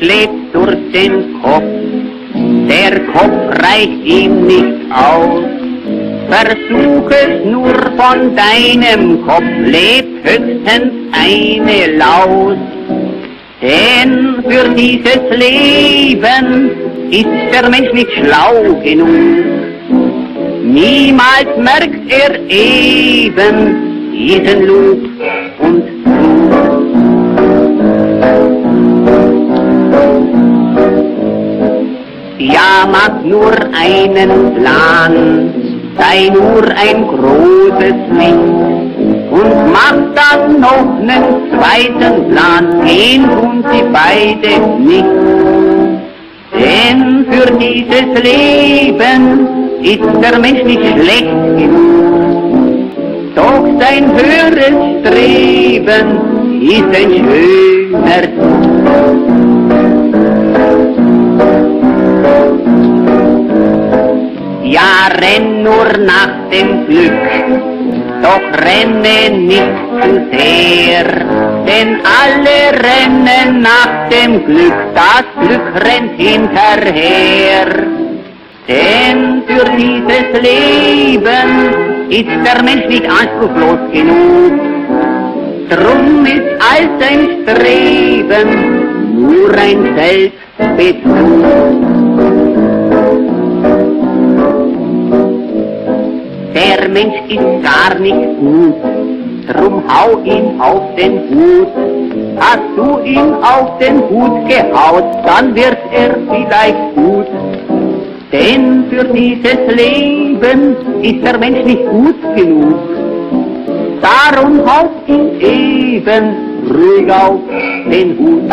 lebt durch den Kopf, der Kopf reicht ihm nicht aus. Versuch es nur von deinem Kopf, lebt höchstens eine Laus. Denn für dieses Leben ist der Mensch nicht schlau genug. Niemals merkt er eben diesen Lug und Trug. Ja, mach nur einen Plan, sei nur ein großes Licht und mach dann noch einen zweiten Plan, gehen tun sie beide nicht. Denn für dieses Leben ist der Mensch nicht schlecht genug, doch sein höheres Streben ist ein schöner Zug. Ja, renn nur nach dem Glück, doch renne nicht zu sehr, denn alle rennen nach dem Glück, das Glück rennt hinterher. Denn für dieses Leben ist der Mensch nicht anspruchslos genug, drum ist all sein Streben nur ein Selbstbezug. Der Mensch ist gar nicht gut, drum hau ihn auf den Hut. Hast du ihn auf den Hut gehaut, dann wird er vielleicht gut. Denn für dieses Leben ist der Mensch nicht gut genug. Darum haut ihn eben ruhig auf den Hut.